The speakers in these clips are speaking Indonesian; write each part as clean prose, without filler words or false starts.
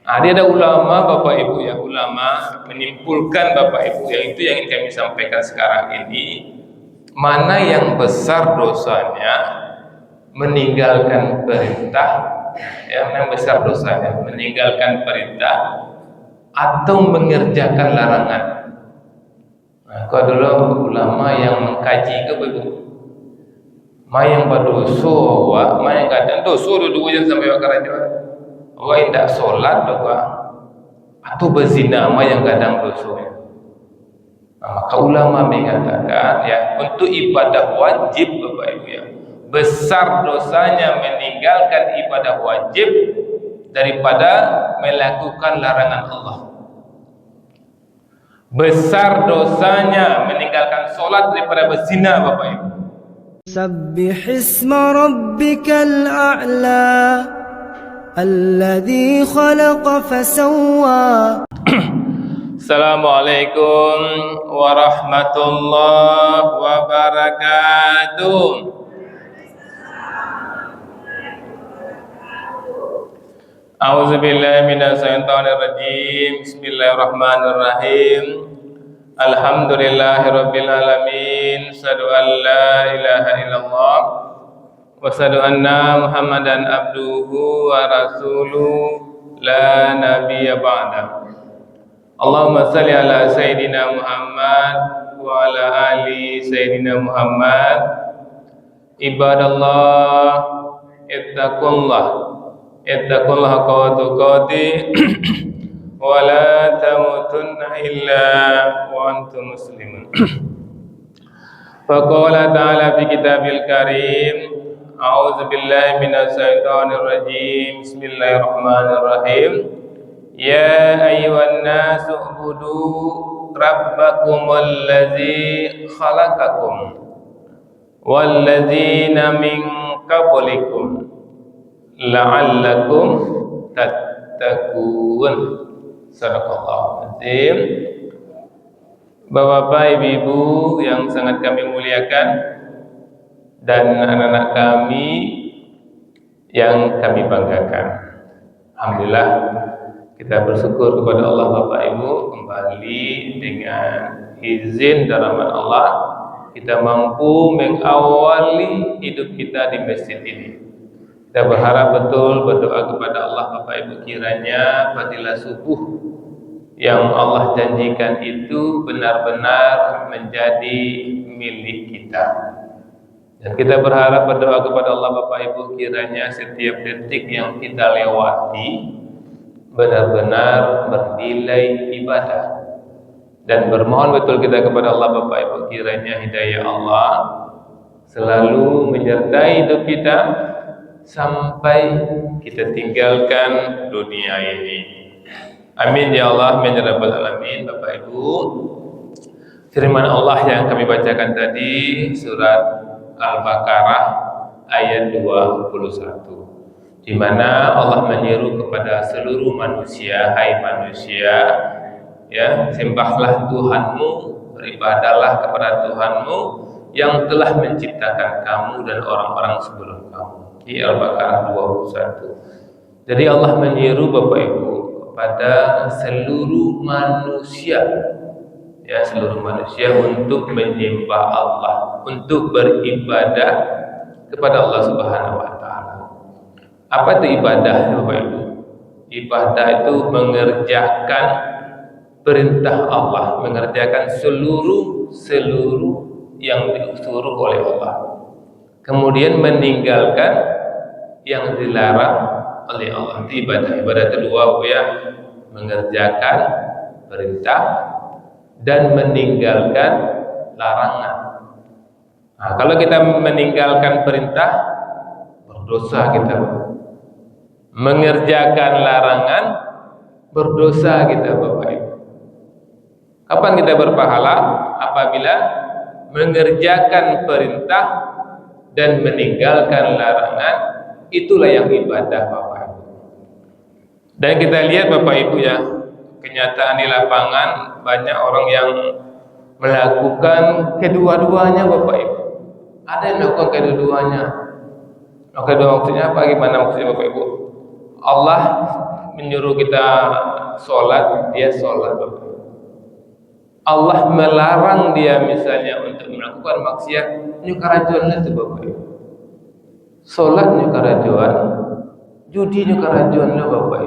Dia ada ulama Bapak Ibu ya, ulama menyimpulkan Bapak Ibu yang itu yang ingin kami sampaikan sekarang ini, mana yang besar dosanya meninggalkan perintah, ya, yang besar dosanya meninggalkan perintah atau mengerjakan larangan. Nah, kalau dulu ulama yang mengkaji ke Ibu, yang berdosa, yang kadang dosa dua-duanya sampai wakaraja. Tidak sholat doa atau berzina yang kadang dosanya. Maka ulama mengatakan ya, untuk ibadah wajib Bapak Ibu ya, besar dosanya meninggalkan ibadah wajib daripada melakukan larangan Allah. Besar dosanya meninggalkan sholat daripada berzina Bapak Ibu. Sabbih isma rabbikal a'la alladzi khalaqa fasawwa. Assalamualaikum warahmatullahi wabarakatuh. A'udzubillahi minasyaitonir rajim. Bismillahirrahmanirrahim. Alhamdulillahirabbil alamin. Asyhadu an la ilaha illallah wa asyhadu anna Muhammadan abduhu wa rasuluhu la nabiyya ba'da. Allahumma salli ala Sayyidina Muhammad wa ala ali Sayyidina Muhammad. Ibadallah, ittaqullaha haqqa tuqatih wa la tamutunna illa wa antum muslimun. Faqala ta'ala fi kitabil karim, a'udzu billahi minasy syaithanir rajim. Bismillahirrahmanirrahim. Ya ayyuhan nasu ubudu rabbakumul ladzi khalaqakum wal ladzina min qablikum la'allakum tattaqun. Sadaqallahu azim. Bapak-bapak, ibu-ibu yang sangat kami muliakan, dan anak-anak kami yang kami banggakan, alhamdulillah kita bersyukur kepada Allah Bapak Ibu, kembali dengan izin dan rahmat Allah kita mampu mengawali hidup kita di masjid ini. Kita berharap betul, berdoa kepada Allah Bapak Ibu, kiranya fadilah subuh yang Allah janjikan itu benar-benar menjadi milik kita. Dan kita berharap, berdoa kepada Allah Bapak Ibu, kiranya setiap detik yang kita lewati benar-benar bernilai ibadah. Dan bermohon betul kita kepada Allah Bapak Ibu, kiranya hidayah Allah selalu menyertai hidup kita sampai kita tinggalkan dunia ini. Amin ya Allah, amin ya rabbal alamin. Bapak Ibu, firman Allah yang kami bacakan tadi surat Al-Baqarah ayat 21, di mana Allah menyeru kepada seluruh manusia, hai manusia, ya, sembahlah Tuhanmu, beribadahlah kepada Tuhanmu yang telah menciptakan kamu dan orang-orang sebelum kamu. Di Al-Baqarah 21. Jadi Allah menyeru Bapak Ibu kepada seluruh manusia, ya, seluruh manusia untuk menyembah Allah, untuk beribadah kepada Allah Subhanahu wa taala. Apa itu ibadah, Bapak Ibu? Ibadah itu mengerjakan perintah Allah, mengerjakan seluruh yang disuruh oleh Allah, kemudian meninggalkan yang dilarang oleh Allah. Itu ibadah. Ibadah kedua ya, mengerjakan perintah dan meninggalkan larangan. Nah, kalau kita meninggalkan perintah, berdosa kita. Mengerjakan larangan, berdosa kita, Bapak Ibu. Kapan kita berpahala? Apabila mengerjakan perintah dan meninggalkan larangan, itulah yang ibadah, Bapak Ibu. Dan kita lihat Bapak Ibu ya, kenyataan di lapangan banyak orang yang melakukan kedua-duanya, Bapak Ibu. Ada yang melakukan kedua-duanya. Kedua maksudnya apa? Gimana maksudnya Bapak Ibu? Allah menyuruh kita sholat, dia sholat Bapak. Allah melarang dia misalnya untuk melakukan maksiat, nyukarajuan itu Bapak. Sholat nyukarajuan, judi nyukarajuan lo Bapak.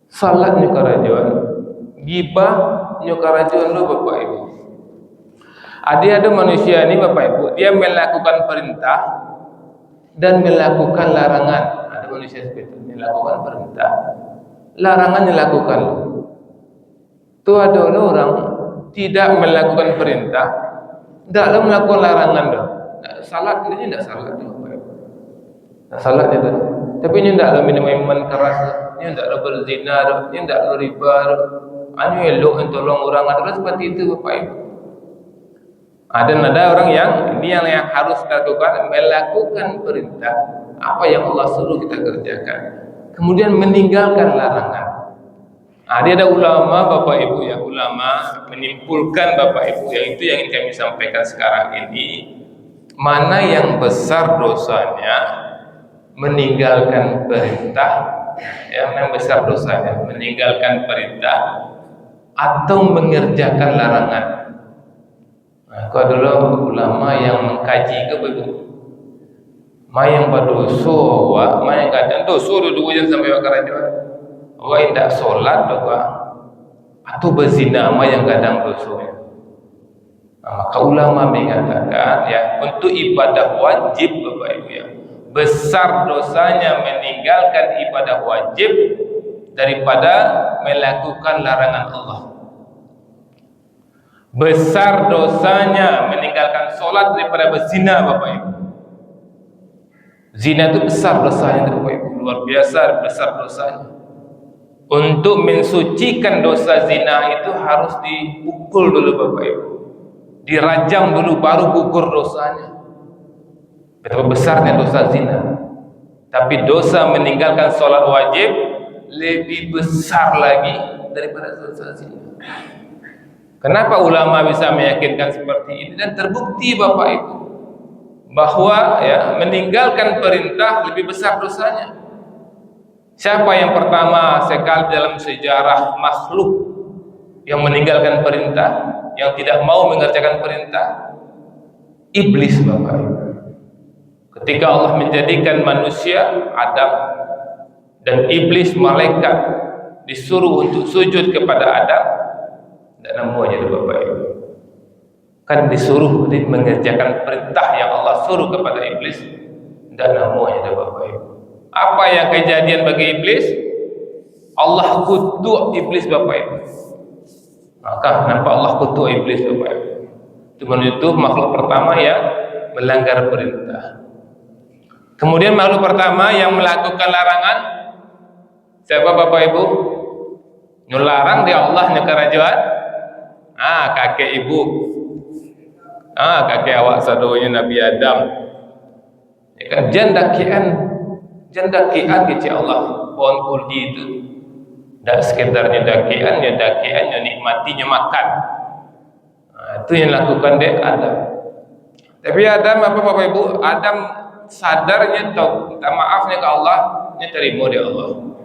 Salat nyukarajuan, gibah nyukarajuan lo Bapak Ibu. Ada manusia ini Bapak Ibu, dia melakukan perintah dan melakukan larangan. Ada manusia seperti itu, melakukan perintah, larangan dilakukan. Itu ada orang tidak melakukan perintah, tidak melakukan larangan dah. Salat ini tidak salat Bapak Ibu. Salat itu, tapi ini tidak minuman keras, ini tidak berzina, ini tidak riba, anu elok tolong orang, ada seperti itu Bapak Ibu. Ada orang yang ini yang harus dilakukan, melakukan perintah apa yang Allah suruh kita kerjakan, kemudian meninggalkan larangan. Dia ada ulama Bapak Ibu ya, ulama menyimpulkan Bapak Ibu, yang itu yang ingin kami sampaikan sekarang ini, mana yang besar dosanya meninggalkan perintah, yang besar dosanya meninggalkan perintah atau mengerjakan larangan. Kau dulu ulama yang mengkaji ke Ibu, yang berdosa, yang kadang dosa dua-duanya sampai bakarajuan. Orang tidak solat atau berzina yang kadang dosanya. Maka ulama mengatakan ya, untuk ibadah wajib Bapak Ibu ya, besar dosanya meninggalkan ibadah wajib daripada melakukan larangan Allah. Besar dosanya meninggalkan solat daripada berzina Bapak Ibu. Zina itu besar dosanya Bapak Ibu, luar biasa besar dosanya. Untuk mensucikan dosa zina itu harus dipukul dulu Bapak Ibu, dirajam dulu baru gugur dosanya. Betapa besarnya dosa zina. Tapi dosa meninggalkan sholat wajib lebih besar lagi daripada dosa zina. Kenapa ulama bisa meyakinkan seperti ini? Dan terbukti Bapak Ibu bahwa ya, meninggalkan perintah lebih besar dosanya. Siapa yang pertama sekali dalam sejarah makhluk yang meninggalkan perintah, yang tidak mau mengerjakan perintah? Iblis Bapak Ibu. Ketika Allah menjadikan manusia Adam dan iblis malaikat disuruh untuk sujud kepada Adam, tidak namuanya Bapak Ibu. Kan disuruh mengerjakan perintah yang Allah suruh kepada iblis, tidak namuanya Bapak Ibu. Apa yang kejadian bagi iblis? Allah kutuk iblis Bapak Ibu. Maka nampak Allah kutuk iblis Bapak Ibu. Itu makhluk pertama yang melanggar perintah. Kemudian makhluk pertama yang melakukan larangan, siapa Bapak Ibu? Nyularang dia Allah nyekarajuan. Kakek ibu. Kakek awak sadonya Nabi Adam. Ya kan jandakian gitu Allah, pohon kuldi itu tidak sekedar nyedakian, nikmatinya makan. Itu yang lakukan dia Adam. Tapi Adam apa Bapak Ibu? Adam sadarnya tahu minta maafnya ke Allah, dia terima dia Allah.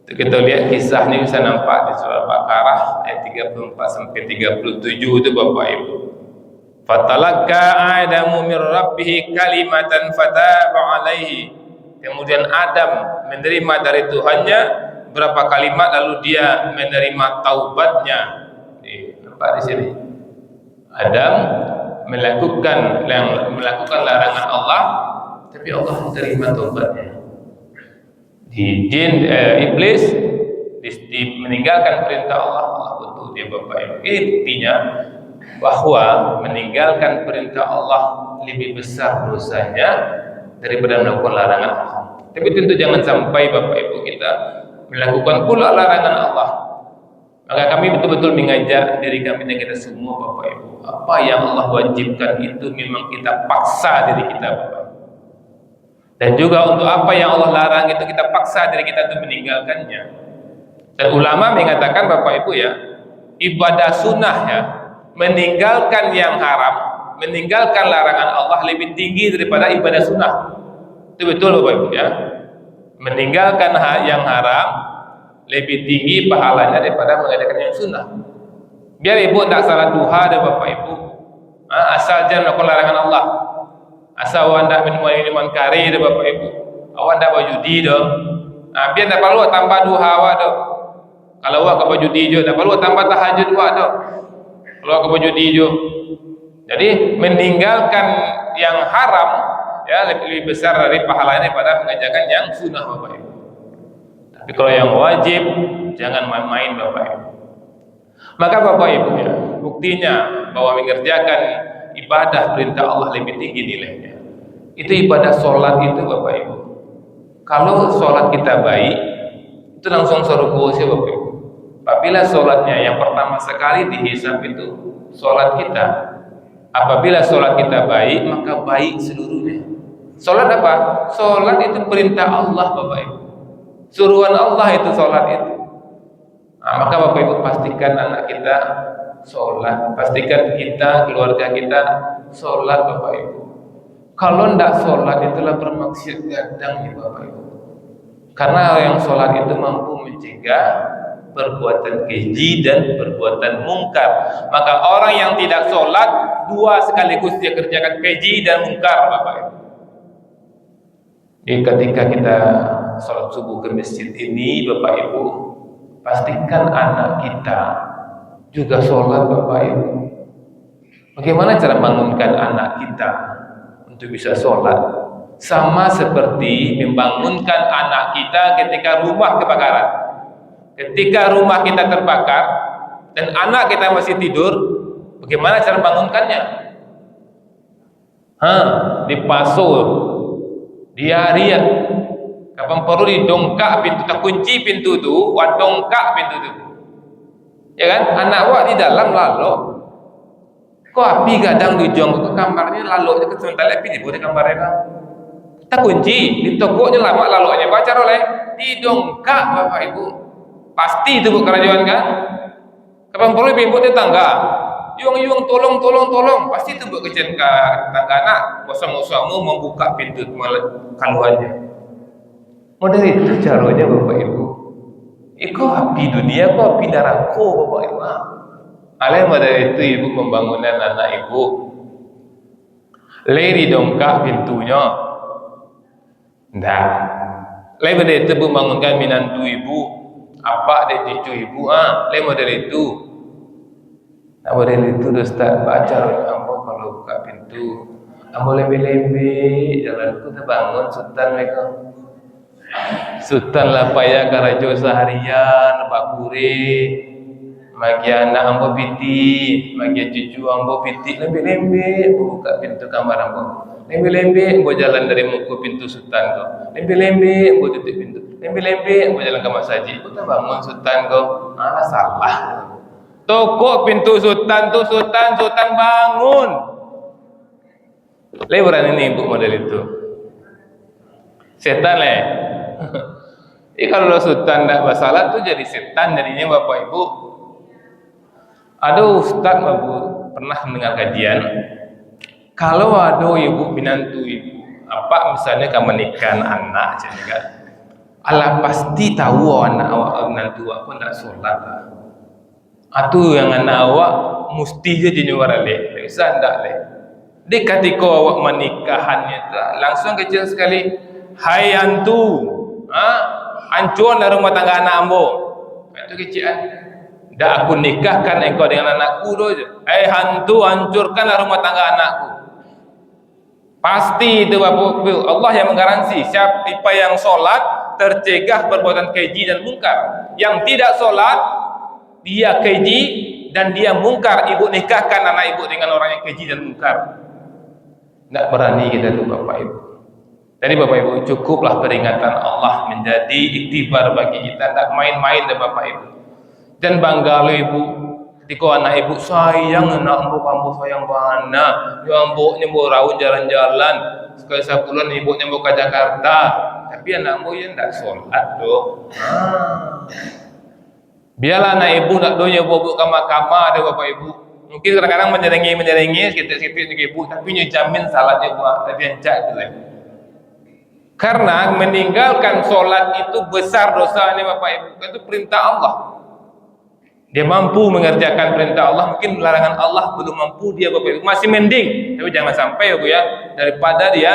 Itu kita lihat kisahnya bisa nampak di surah Al-Baqarah ayat 34 sampai 37 itu Bapak Ibu. Fatalaqqa Adamu min rabbih kalimatan fataba alaihi. Kemudian Adam menerima dari Tuhannya berapa kalimat, lalu dia menerima taubatnya. Nampak di sini. Adam melakukan larangan Allah, tapi Allah menerima taubatnya. Iblis meninggalkan perintah Allah, Allah kutuk dia Bapak Ibu. Intinya bahwa meninggalkan perintah Allah lebih besar dosanya daripada melakukan larangan Allah. Tapi tentu jangan sampai Bapak Ibu kita melakukan pula larangan Allah. Maka kami betul-betul mengajak diri kami dan kita semua Bapak Ibu, apa yang Allah wajibkan itu memang kita paksa diri kita Bapak. Dan juga untuk apa yang Allah larang itu kita paksa diri kita untuk meninggalkannya. Dan ulama mengatakan Bapak Ibu ya, ibadah sunnah ya, meninggalkan yang haram, meninggalkan larangan Allah lebih tinggi daripada ibadah sunnah. Itu betul Bapak Ibu ya. Meninggalkan yang haram lebih tinggi pahalanya daripada mengerjakan yang sunnah. Biar ibu tak salat duha dan bapak ibu, asal jangan melakukan larangan Allah, asal awak tak minum minuman kari dan bapak ibu, awak tak berjudi dah. Biar tak perlu tambah duha awak dah. Kalau awak ke berjudi je, tak perlu tambah tahajud awak dah. Kalau awak ke berjudi je. Jadi meninggalkan yang haram ya lebih besar dari pahalanya daripada mengerjakan yang sunnah bapak ibu. Tapi kalau yang wajib jangan main-main bapak ibu. Maka bapak ibu ya, buktinya bahwa mengerjakan ibadah perintah Allah lebih tinggi nilainya. Itu ibadah sholat itu bapak ibu. Kalau sholat kita baik, itu langsung surga sih bapak ibu. Apabila sholatnya yang pertama sekali dihisab itu sholat kita. Apabila sholat kita baik, maka baik seluruhnya. Sholat apa? Sholat itu perintah Allah bapak ibu. Suruhan Allah itu sholat itu. Maka bapak ibu pastikan anak kita sholat, pastikan kita, keluarga kita sholat bapak ibu. Kalau tidak sholat itulah bermaksud gadang ya bapak ibu. Karena yang sholat itu mampu mencegah perbuatan keji dan perbuatan mungkar. Maka orang yang tidak sholat dua sekaligus dia kerjakan keji dan mungkar bapak ibu. Jadi ketika kita sholat subuh ke masjid ini bapak ibu, pastikan anak kita juga sholat bapak ibu. Bagaimana cara membangunkan anak kita untuk bisa sholat? Sama seperti membangunkan anak kita ketika rumah kebakaran. Ketika rumah kita terbakar dan anak kita masih tidur, bagaimana cara membangunkannya? Dipasul, diariat. Kapan perlu didongkak pintu, tak kunci pintu tu, dongkak pintu tu. Ya kan? Anak awak di dalam lalu. Kok api gadang dujong ke kamarnya lalu ke sebentar api di bawah kamarnya. Tak kunci, ditokoknya lama laluannya baca oleh didongkak bapak ibu. Pasti itu bu kerajaan kan? Kapan perlu ibu tetangga? Yung tolong, pasti itu bu kejadian ke tetangga anak. Bosan-bosanmu membuka pintu kaluannya. Model itu caranya bapak ibu. Iko api dunia, kok api neraka bapak ibu. Alai model itu ibu pembangunan anak ibu. Leri dongkak pintunya. Ndak. Lain model itu membangunkan minantu ibu, apa dek cucu ibu, lain model itu. Nah model itu Ustaz baca ambo kalau buka pintu, ambo lembe-lembe, jalanku terbangun sultan mereka. Sultan lah payah karajo seharian, bakure, magi anak ambo piti, magi cucu ambo piti, lembe-lembe, buka pintu kamar ambo. Lembe-lembe, gua jalan dari muka pintu sultan kau. Lembe-lembe, gua tutup pintu. Lembe-lembe, gua jalan ke masjid. Gua tak bangun sultan kau. Salah. Toko pintu sultan tu, sultan bangun. Lebaran ini ibu model itu. Setan leh. Kalau sultan tak bersalah tu jadi setan jadinya bapak ibu. Ada ustaz babu pernah mendengar kajian. Kalau ada ibu binantu ibu, apa misalnya kamu menikah anak jadi kan, Allah pasti tahu anak awak binantu awak pun tak sholat. Atau yang anak awak mesti je nyuara leh, bisa ndak leh. Di ketika awak menikahannya langsung kecil sekali, hai antu, hancur dari rumah tangga anak ambo. Itu kecilan. Dah aku nikahkan engkau dengan anakku doje. Hantu hancurkanlah rumah tangga anakku. Pasti itu bapak ibu, Allah yang menggaransi siapa yang sholat tercegah perbuatan keji dan mungkar. Yang tidak sholat dia keji dan dia mungkar. Ibu nikahkan anak ibu dengan orang yang keji dan mungkar. Tidak berani kita tuh bapak ibu. Jadi bapak ibu cukuplah peringatan Allah menjadi iktibar bagi kita. Tidak main-main deh bapak ibu. Dan bangga lo ibu. Ketika anak ibu sayang anak ambo sayang mana, yo ambo nyembo rawun jalan-jalan sekali sebulan ibu nyembo ke Jakarta, tapi anak ambo yang tak sholat doh. Biarlah anak ibu nak doh nyembo ke mahkamah ada bapak ibu. Mungkin kadang-kadang menyerengi, sedikit-sedikit ibu, tapi nyu jamin salatnya buat tapi yang cak tu leh. Karena meninggalkan sholat itu besar dosanya Bapak Ibu. Itu perintah Allah. Dia mampu mengerjakan perintah Allah, mungkin larangan Allah belum mampu dia Bapak Ibu. Masih mending, tapi jangan sampai Bapak ya, daripada dia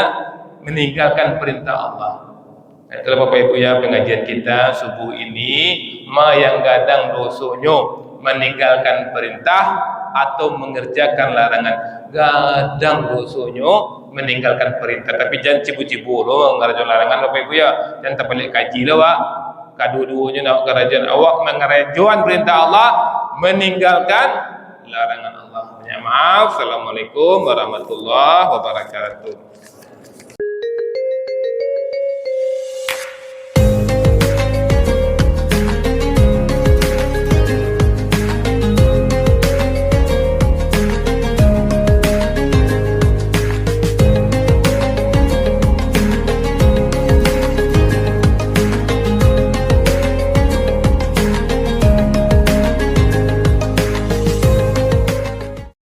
meninggalkan perintah Allah. Itulah Bapak Ibu ya pengajian kita subuh ini, ma yang gadang dosonyo meninggalkan perintah atau mengerjakan larangan. Gadang dosonyo meninggalkan perintah, tapi jangan cibu-cibu loh mengerjakan larangan Bapak Ibu ya. Jangan terbalik kaji loh Pak. Kedua-duanya nak kerajaan awak mengerjakan perintah Allah, meninggalkan larangan Allah. Maaf. Assalamualaikum warahmatullahi wabarakatuh.